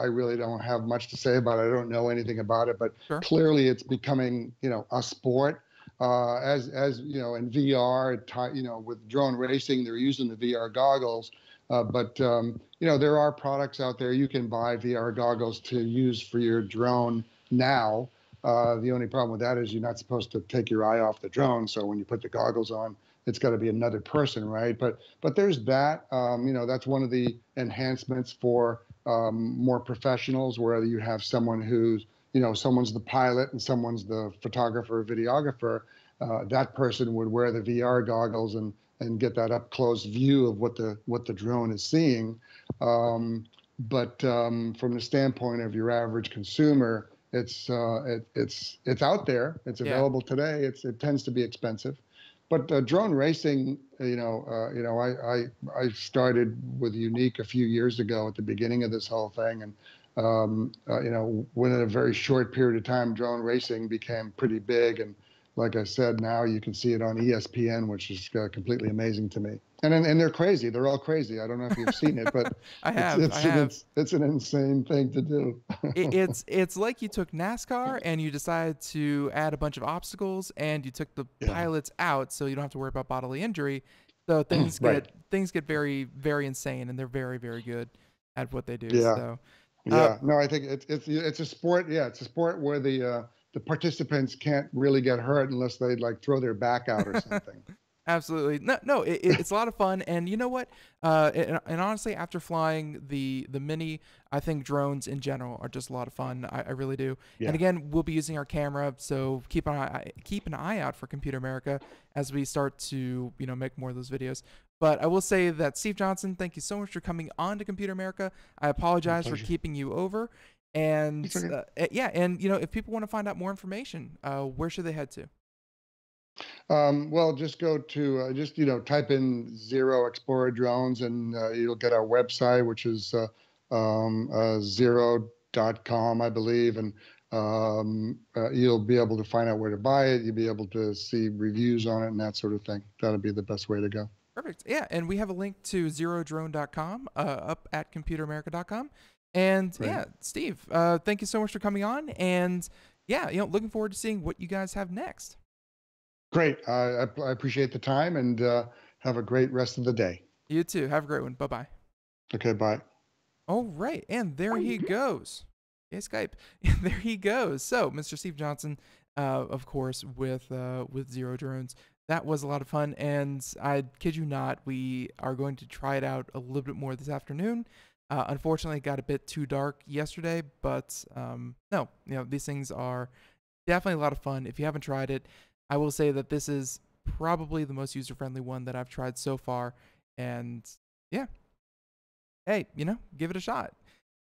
really don't have much to say about it. I don't know anything about it, but Sure. Clearly it's becoming, a sport. As in VR, with drone racing, they're using the VR goggles. But there are products out there you can buy VR goggles to use for your drone now. The only problem with that is you're not supposed to take your eye off the drone. So when you put the goggles on, it's got to be another person, right? But there's that. That's one of the enhancements for more professionals, where you have someone who's, someone's the pilot and someone's the photographer or videographer. That person would wear the VR goggles and get that up close view of what the drone is seeing. But from the standpoint of your average consumer, it's out there. It's Yeah. available today. It tends to be expensive, but drone racing, I started with Unique a few years ago at the beginning of this whole thing, and within a very short period of time, drone racing became pretty big. And like I said, now you can see it on ESPN, which is completely amazing to me. And they're crazy. They're all crazy. I don't know if you've seen it, but I have. It's an insane thing to do. It's like you took NASCAR and you decided to add a bunch of obstacles and you took the pilots out, so you don't have to worry about bodily injury. So things get very, very insane, and they're very, very good at what they do. Yeah. So, No, I think it's a sport. Yeah, it's a sport where the participants can't really get hurt unless they like throw their back out or something. Absolutely. No, it's a lot of fun. And you know what? And honestly, after flying the Mini, I think drones in general are just a lot of fun. I really do. Yeah. And again, we'll be using our camera, so keep an eye out for Computer America as we start to make more of those videos. But I will say that Steve Johnson, thank you so much for coming on to Computer America. I apologize for keeping you over. And and if people want to find out more information, where should they head to? Well, just go to type in XIRO XPLORER drones, and you'll get our website, which is xiro.com, I believe, and you'll be able to find out where to buy it. You'll be able to see reviews on it and that sort of thing. That'll be the best way to go. Perfect. Yeah, and we have a link to XIROdrone.com up at computeramerica.com. And yeah, Steve, thank you so much for coming on. And yeah, looking forward to seeing what you guys have next. Great. I appreciate the time, and have a great rest of the day. You too. Have a great one. Bye-bye. Okay, bye. All right. And there he goes. Yeah, Skype. There he goes. So, Mr. Steve Johnson, of course, with XIRO drones. That was a lot of fun. And I kid you not, we are going to try it out a little bit more this afternoon. Unfortunately, it got a bit too dark yesterday, but no, these things are definitely a lot of fun. If you haven't tried it, I will say that this is probably the most user-friendly one that I've tried so far. And yeah, hey, give it a shot.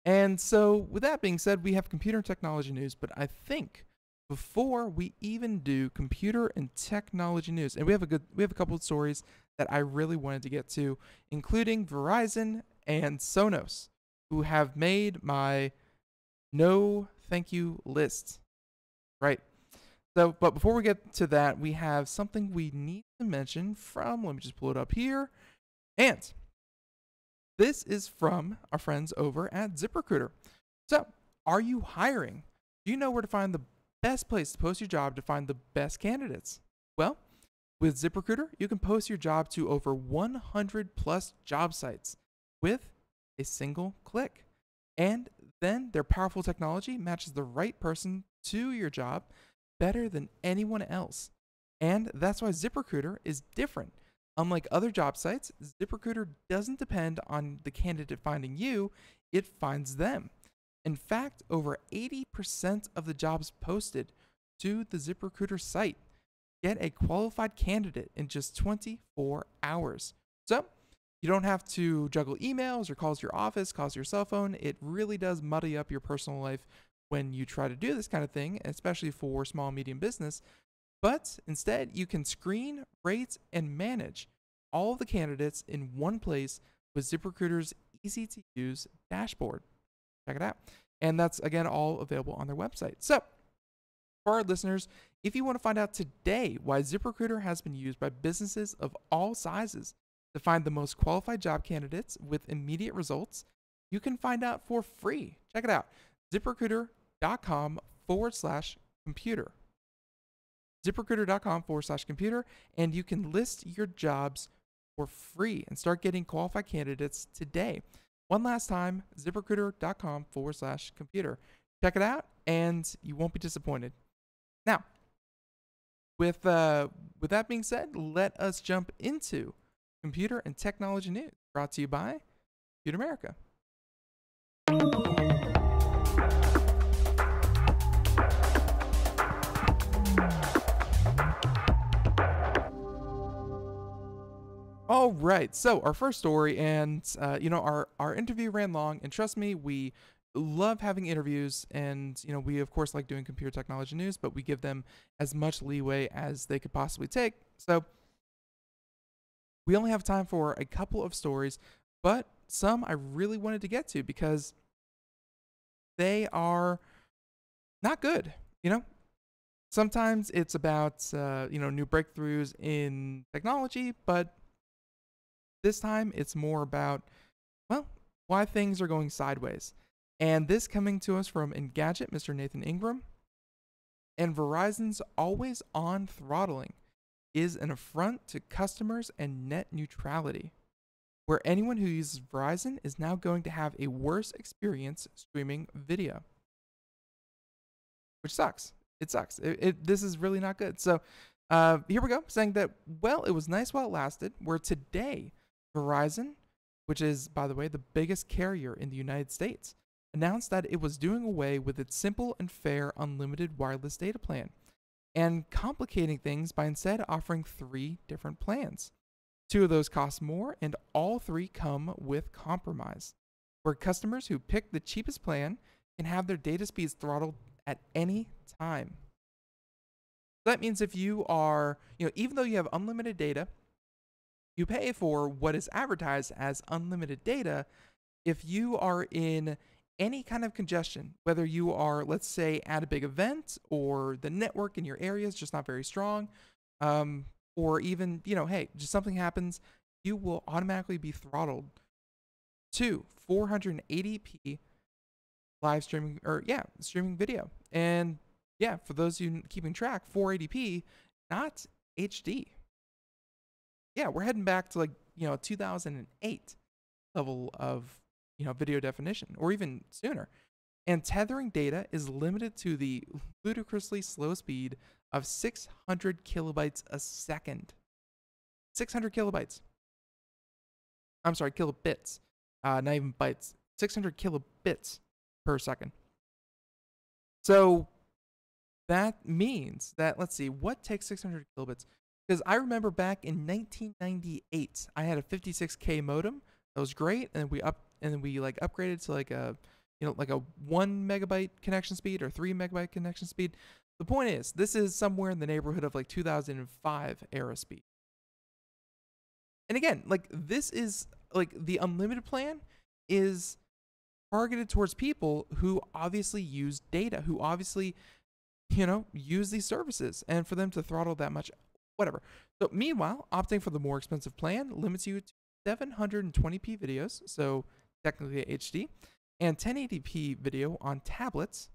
And so with that being said, we have computer and technology news, but I think before we even do computer and technology news, and we have a couple of stories that I really wanted to get to, including Verizon and SONOS, who have made my no thank you list. Right. So, but before we get to that, we have something we need to mention from, let me just pull it up here. And this is from our friends over at ZipRecruiter. So, are you hiring? Do you know where to find the best place to post your job to find the best candidates? Well, with ZipRecruiter, you can post your job to over 100 plus job sites with a single click. And then their powerful technology matches the right person to your job better than anyone else. And that's why ZipRecruiter is different. Unlike other job sites, ZipRecruiter doesn't depend on the candidate finding you, it finds them. In fact, over 80% of the jobs posted to the ZipRecruiter site get a qualified candidate in just 24 hours. So you don't have to juggle emails or calls to your office, calls to your cell phone. It really does muddy up your personal life when you try to do this kind of thing, especially for small and medium business. But instead, you can screen, rate, and manage all of the candidates in one place with ZipRecruiter's easy-to-use dashboard. Check it out. And that's, again, all available on their website. So, for our listeners, if you want to find out today why ZipRecruiter has been used by businesses of all sizes to find the most qualified job candidates with immediate results, you can find out for free. Check it out. ZipRecruiter.com/computer. ZipRecruiter.com/computer, and you can list your jobs for free and start getting qualified candidates today. One last time, ZipRecruiter.com/computer. Check it out, and you won't be disappointed. Now, with that being said, let us jump into computer and technology news, brought to you by Computer America. All right, so our first story, and our interview ran long, and trust me, we love having interviews, and we of course like doing computer technology news, but we give them as much leeway as they could possibly take. So we only have time for a couple of stories, but some I really wanted to get to because they are not good. Sometimes it's about new breakthroughs in technology, but this time it's more about, well, why things are going sideways. And this coming to us from Engadget, Mr. Nathan Ingram. And Verizon's always-on throttling is an affront to customers and net neutrality, where anyone who uses Verizon is now going to have a worse experience streaming video. Which sucks. It sucks. This is really not good. So here we go, saying that, well, it was nice while it lasted, where today Verizon, which is, by the way, the biggest carrier in the United States, announced that it was doing away with its simple and fair unlimited wireless data plan and complicating things by instead offering 3 different plans. 2 of those cost more, and all 3 come with compromise, where customers who pick the cheapest plan can have their data speeds throttled at any time. That means if you are, even though you have unlimited data, you pay for what is advertised as unlimited data. If you are in any kind of congestion, whether you are, let's say, at a big event, or the network in your area is just not very strong, or even, hey, just something happens, you will automatically be throttled to 480p live streaming, or streaming video. And for those of you keeping track, 480p, not HD. We're heading back to 2008 level of video definition, or even sooner. And tethering data is limited to the ludicrously slow speed of 600 kilobytes a second. 600 kilobytes. I'm sorry, kilobits. Not even bytes. 600 kilobits per second. So that means that, let's see, what takes 600 kilobits? Because I remember back in 1998, I had a 56K modem. That was great, and we upgraded to like a 1 megabyte connection speed or 3 megabyte connection speed. The point is, this is somewhere in the neighborhood of 2005 era speed. And again, this is the unlimited plan is targeted towards people who obviously use data, who obviously use these services, and for them to throttle that much, whatever. So meanwhile, opting for the more expensive plan limits you to 720p videos, so technically HD, and 1080p video on tablets,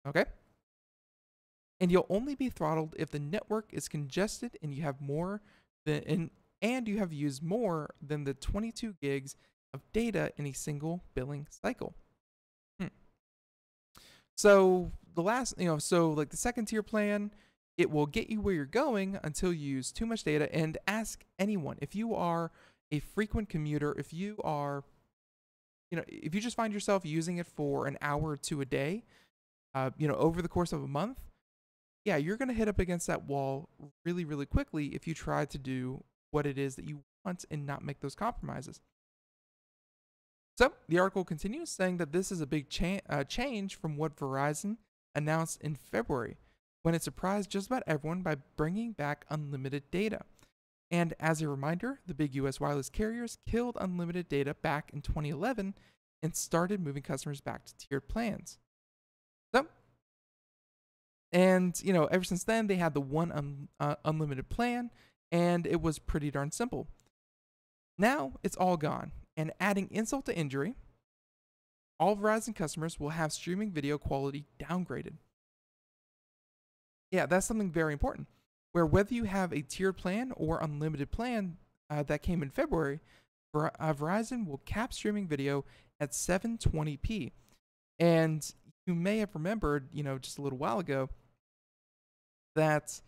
okay? And you'll only be throttled if the network is congested and you have you have used more than the 22 gigs of data in a single billing cycle. So the second tier plan, it will get you where you're going until you use too much data. And ask anyone, if you are a frequent commuter, if you are, if you just find yourself using it for an hour or 2 a day, over the course of a month, you're going to hit up against that wall really, really quickly if you try to do what it is that you want and not make those compromises. So the article continues saying that this is a big change from what Verizon announced in February, when it surprised just about everyone by bringing back unlimited data. And as a reminder, the big US wireless carriers killed unlimited data back in 2011 and started moving customers back to tiered plans. And ever since then, they had the one unlimited plan, and it was pretty darn simple. Now it's all gone, and adding insult to injury, all Verizon customers will have streaming video quality downgraded. That's something very important, where whether you have a tiered plan or unlimited plan that came in February, Verizon will cap streaming video at 720p. And you may have remembered, just a little while ago, that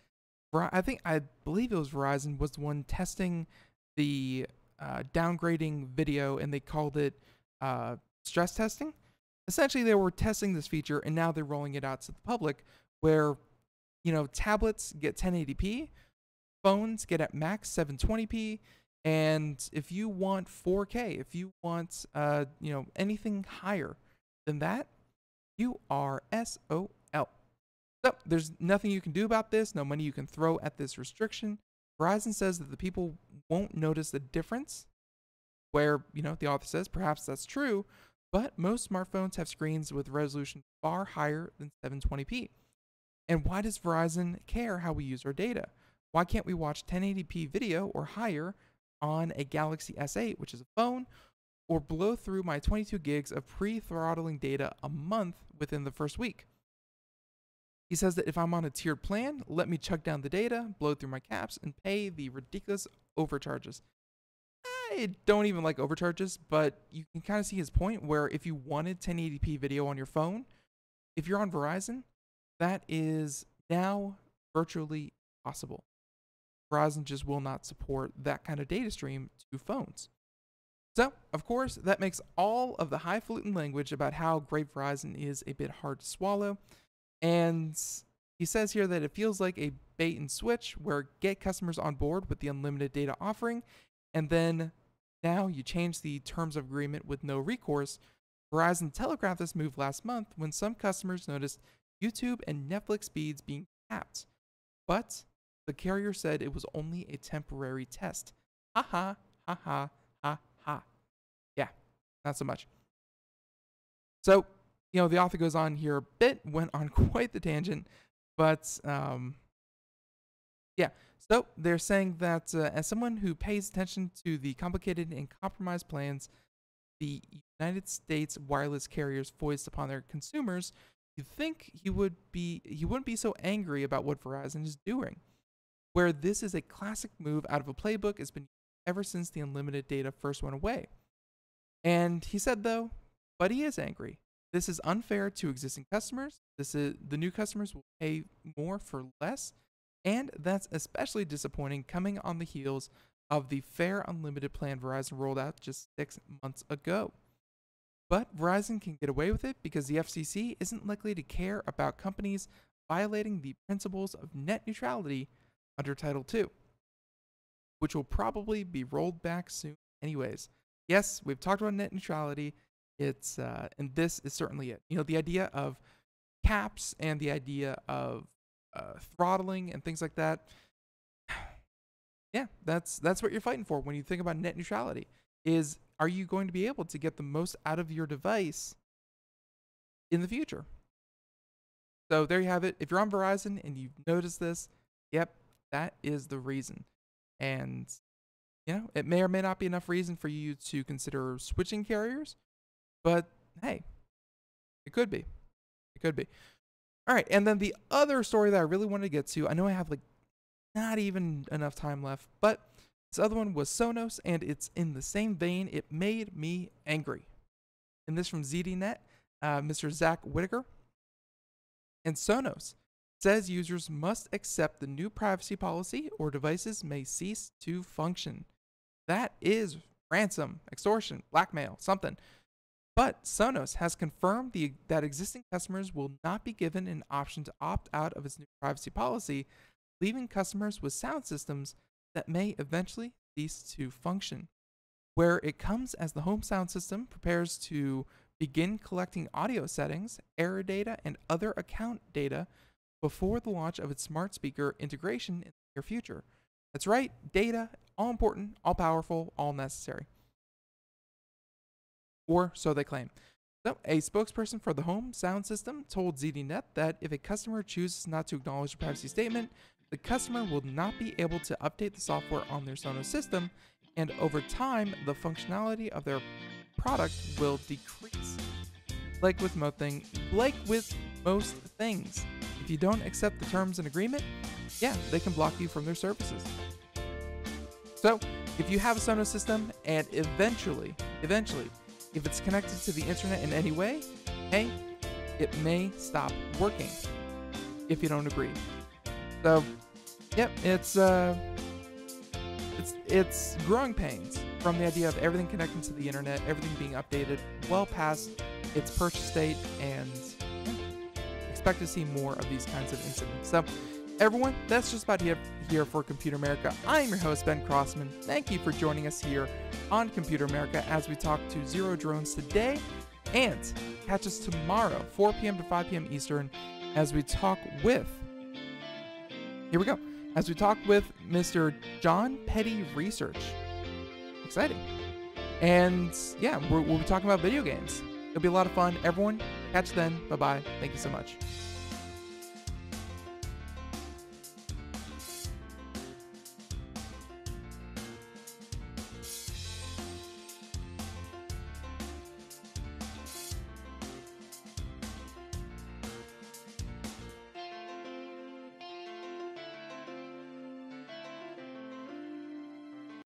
I believe it was Verizon was the one testing the downgrading video, and they called it stress testing. Essentially, they were testing this feature, and now they're rolling it out to the public, where tablets get 1080p, phones get at max 720p, and if you want 4K, if you want anything higher, then that you are SOL. So there's nothing you can do about this, no money you can throw at this restriction. Verizon says that the people won't notice the difference, where, the author says perhaps that's true, but most smartphones have screens with resolution far higher than 720p. And why does Verizon care how we use our data? Why can't we watch 1080p video or higher on a Galaxy S8, which is a phone, or blow through my 22 gigs of pre-throttling data a month within the first week? He says that if I'm on a tiered plan, let me chug down the data, blow through my caps, and pay the ridiculous overcharges. I don't even like overcharges, but you can kind of see his point where if you wanted 1080p video on your phone, if you're on Verizon, that is now virtually possible. Verizon just will not support that kind of data stream to phones. So, of course, that makes all of the highfalutin language about how great Verizon is a bit hard to swallow. And he says here that it feels like a bait and switch where get customers on board with the unlimited data offering, and then now you change the terms of agreement with no recourse. Verizon telegraphed this move last month when some customers noticed YouTube and Netflix speeds being capped. But the carrier said it was only a temporary test. Ha ha, ha ha, ha ha. Yeah, not so much. So, the author goes on here a bit, went on quite the tangent, but yeah. So they're saying that as someone who pays attention to the complicated and compromised plans the United States wireless carriers foist upon their consumers, you'd think he wouldn't be so angry about what Verizon is doing. Where this is a classic move out of a playbook has been ever since the unlimited data first went away. And he said though, but he is angry. This is unfair to existing customers. The new customers will pay more for less, and that's especially disappointing coming on the heels of the fair unlimited plan Verizon rolled out just 6 months ago. But Verizon can get away with it because the FCC isn't likely to care about companies violating the principles of net neutrality under Title II, which will probably be rolled back soon anyways. Yes, we've talked about net neutrality. It's and this is certainly it. The idea of caps and the idea of throttling and things like that. Yeah, that's what you're fighting for when you think about net neutrality. Are you going to be able to get the most out of your device in the future? So there you have it. If you're on Verizon and you've noticed this, yep, that is the reason. And it may or may not be enough reason for you to consider switching carriers. But hey, it could be. It could be. All right. And then the other story that I really wanted to get to, I know I have not even enough time left, but this other one was SONOS, and it's in the same vein. It made me angry. And this from ZDNet, Mr. Zach Whitaker. And SONOS says users must accept the new privacy policy or devices may cease to function. That is ransom, extortion, blackmail, something. But SONOS has confirmed that existing customers will not be given an option to opt out of its new privacy policy, leaving customers with sound systems that may eventually cease to function. Where it comes as the home sound system prepares to begin collecting audio settings, error data, and other account data before the launch of its smart speaker integration in the near future. That's right, data, all important, all powerful, all necessary. Or so they claim. So, a spokesperson for the home sound system told ZDNet that if a customer chooses not to acknowledge the privacy statement, the customer will not be able to update the software on their SONOS system, and over time, the functionality of their product will decrease. Like with most things, if you don't accept the terms and agreement, yeah, they can block you from their services. So, if you have a SONOS system and eventually, if it's connected to the internet in any way, hey, it may stop working if you don't agree. So, yep, it's growing pains from the idea of everything connecting to the internet, everything being updated well past its purchase date, and expect to see more of these kinds of incidents. So, everyone, that's just about here for Computer America. I'm your host, Ben Crossman. Thank you for joining us here on Computer America as we talk to Zero drones today. And catch us tomorrow, 4 p.m. to 5 p.m. Eastern, as we talk with, Mr. John Petty Research. Exciting. And yeah, we'll be talking about video games. It'll be a lot of fun. Everyone, catch then. Bye-bye. Thank you so much.